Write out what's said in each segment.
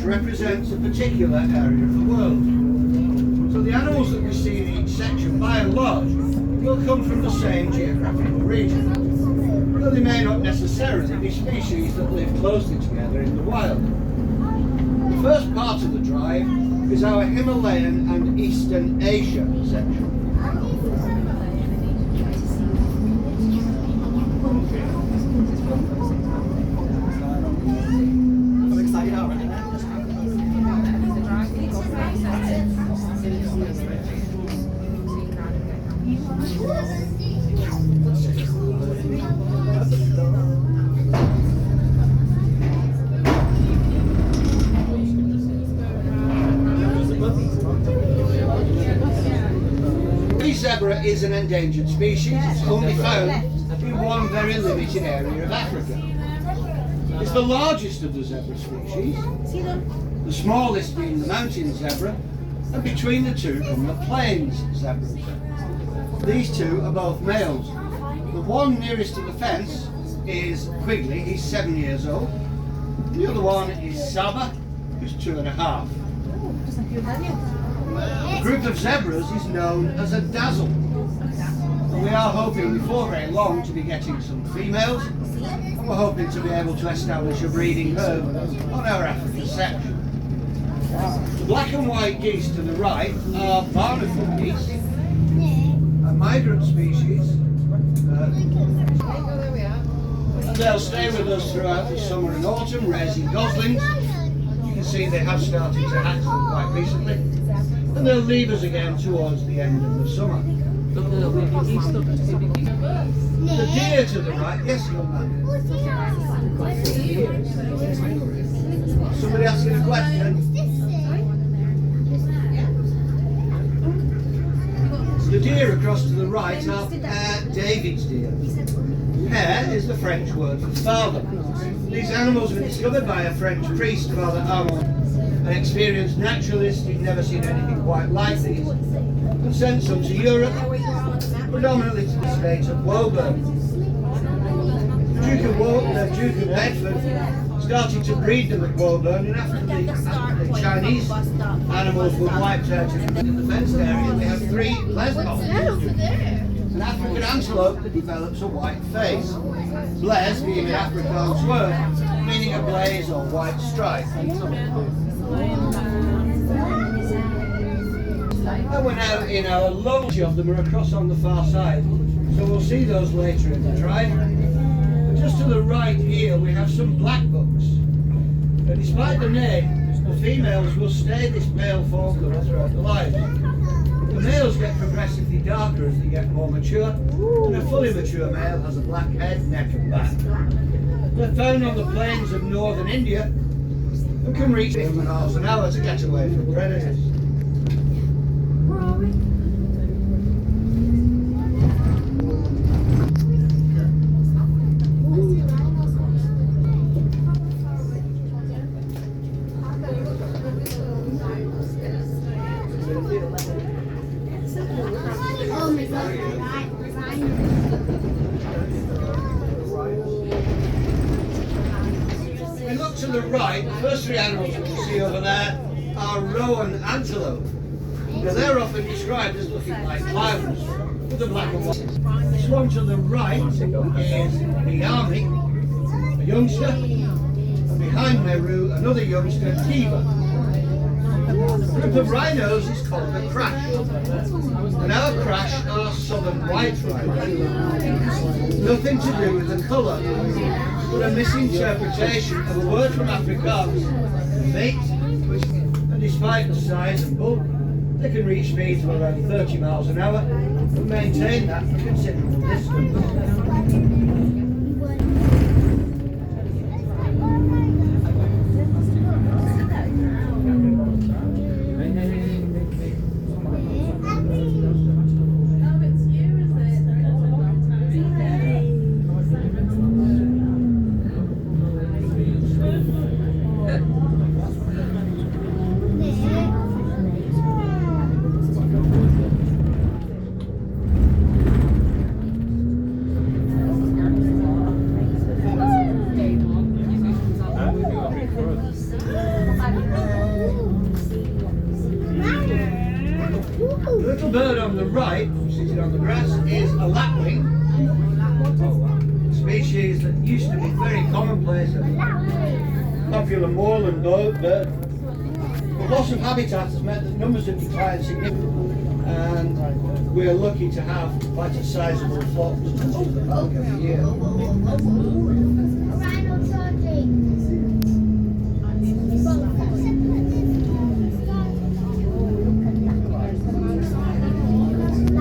represents a particular area of the world. So the animals that we see in each section, by and large, will come from the same geographical region, though they may not necessarily be species that live closely together in the wild. The first part of the drive is our Himalayan and Eastern Asia section. I'm excited already. Zebra is an endangered species. It's only found in one very limited area of Africa. It's the largest of the zebra species, the smallest being the mountain zebra, and between the two come the plains zebras. These two are both males. The one nearest to the fence is Quigley, he's 7 years old. The other one is Saba, who's 2.5. The group of zebras is known as a dazzle. And we are hoping before very long to be getting some females, and we're hoping to be able to establish a breeding herd on our African section. The black and white geese to the right are barnacle geese, a migrant species, and they'll stay with us throughout the summer and autumn, raising goslings. You can see they have started to hatch them quite recently, and they'll leave us again towards the end of the summer. The deer to the right, yes, young man. Somebody asking a question? The deer across to the right are David's deer. Père is the French word for father. These animals were discovered by a French priest, Father Armand, an experienced naturalist who'd never seen anything quite like these, and sent some to Europe, predominantly to the state of Woburn. The Duke of Bedford started to breed them at Woburn, and after the Chinese animals were wiped out in the fenced area, we have 3 lesbos. An African antelope that develops a white face. Blaze being an Afrikaans word, meaning a blaze or white stripe. And we're now in our lunge of them are across on the far side, so we'll see those later in the drive. But just to the right here we have some black bucks. And despite the name, the females will stay this pale fawn colour throughout their lives. The males get progressively darker as they get more mature, and a fully mature male has a black head, neck and back. They're found on the plains of northern India and can reach 50 miles an hour to get away from predators. If we look to the right, the first 3 animals we can see over there are roan antelope. Now they're often described as looking like clowns with the black and white. This one to the right is Miami, a youngster, and behind Meru another youngster, Kiva. The group of rhinos is called a crash. And our crash are southern white rhinos. Nothing to do with the colour, but a misinterpretation of a word from Afrikaans, mate, and despite the size and bulk, they can reach speeds of around 30 miles an hour and maintain that for considerable distance. from the right, sitting on the grass, is a lapwing, species that used to be very commonplace and popular moorland bird. But loss of habitat has meant that numbers have declined significantly, and we're lucky to have quite a sizable flock to the park every year.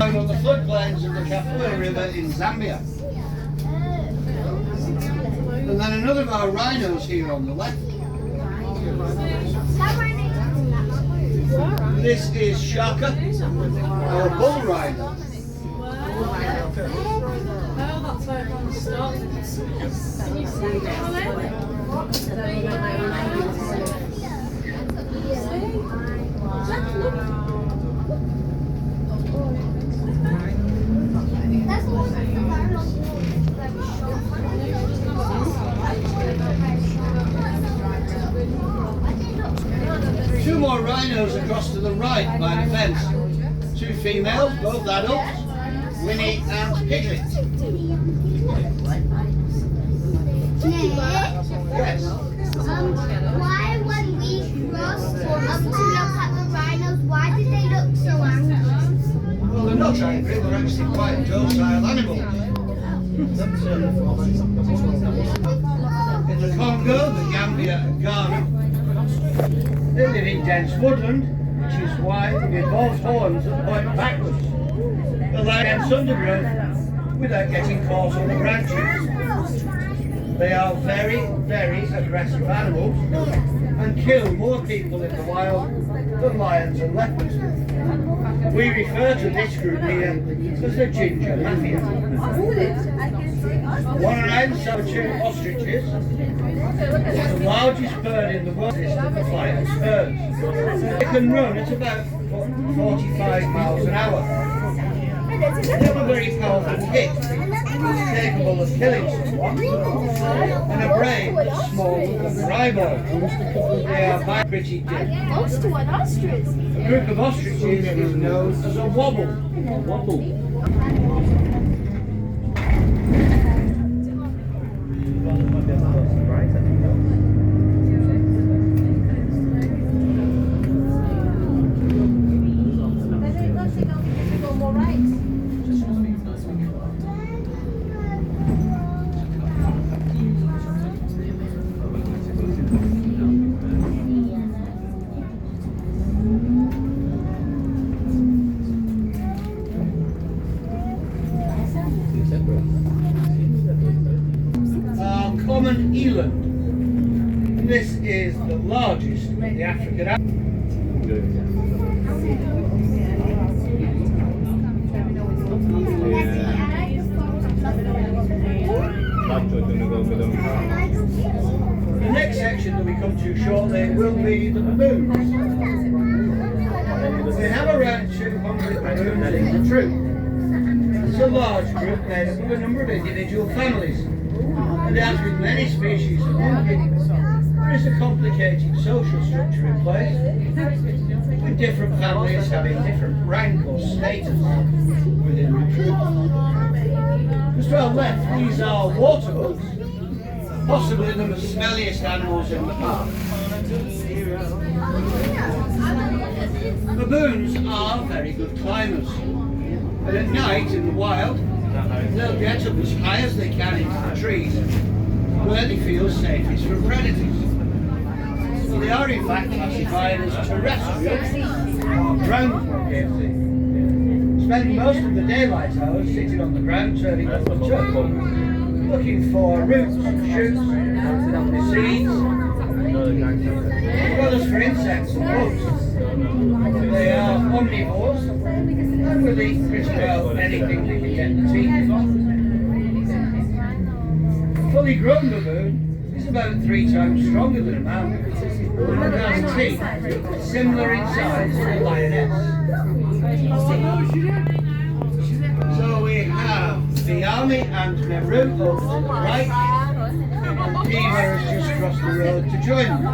On the floodplains of the Kafue River in Zambia. And then another of our rhinos here on the left. This is Shaka, our bull rhino. Two more rhinos across to the right by the fence. Two females, both adults, Winnie and Piglet. Yes. Why when we crossed up to look at the rhinos, why did they look so angry? Well, they're not angry, they're actually quite docile animals. In the Congo, the Gambia and Ghana, they live in dense woodland, which is why it involves horns that point backwards, allowing dense undergrowth without getting caught on the branches. They are very, very aggressive animals and kill more people in the wild than lions and leopards. We refer to this group here as the ginger mafia. One-eyed saber-toothed ostriches is the largest bird in the world of the flyers birds. They can run at about 45 miles an hour. They have a very powerful kick, capable of killing someone, and a brain that's smaller than their eyeball. They are by pretty deep. A group of ostriches is known as a wobble. Common eland. And this is the largest of the African animals. The next section that we come to shortly will be the baboons. We have around 200 baboons in the troop. It's a large group made up of a number of individual families. And as with many species of monkey, there is a complicated social structure in place, with different families having different rank or status within the troop. Just to our left, these are water bugs, possibly the most smelliest animals in the park. Baboons are very good climbers, and at night in the wild, they'll get up as high as they can into the trees, where they feel safest from predators. So they are in fact classified as terrestrial or ground located, spending most of the daylight hours sitting on the ground turning over the turf, looking for roots, shoots, seeds, as well as for insects and bugs. They are omnivores and will eat pretty well anything they can get the teeth of. A fully grown baboon is about 3 times stronger than a mammoth and has teeth similar in size to a lioness. So we have the army and Meru over to the right, and Diva has just crossed the road to join them.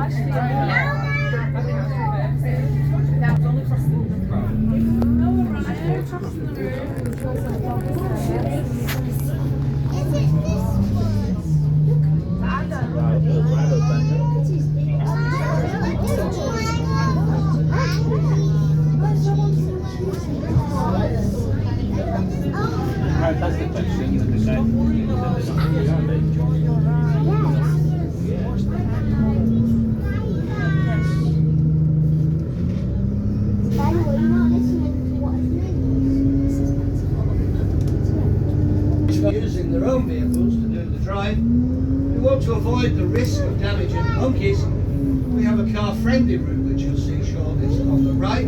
Daniel, you're not listening to what it means. Using their own vehicles to do the drive. We want to avoid the risk of damaging monkeys. We have a car-friendly route, which you'll see shortly. It's on the right.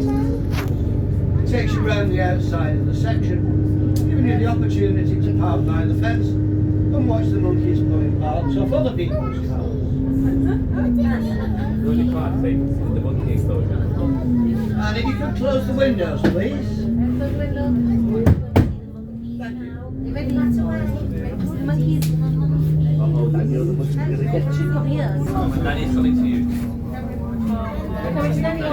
It takes you around the outside of the section, giving you the opportunity to park by the fence and watch the monkeys pulling parts off other people's cars. You only can't take the monkey enclosure. And if you could close the windows, please. Thank you. Oh, Daniel, the monkey's going to get you. Danny's coming to you. Oh, Daniel,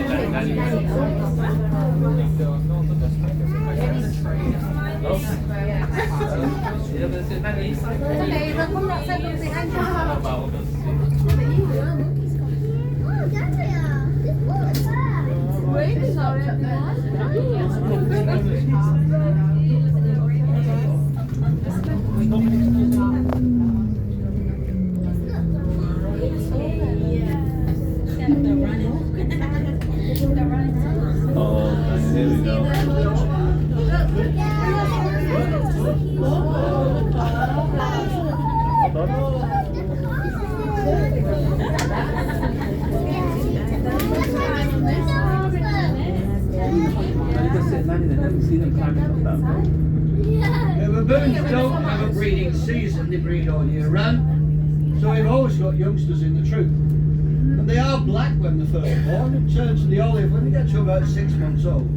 this ball is bad. Really sorry up Oh, here we go. Baboons don't have a breeding season, they breed all year round. So we've always got youngsters in the troop. And they are black when they're first born and turn to the olive when they get to about 6 months old.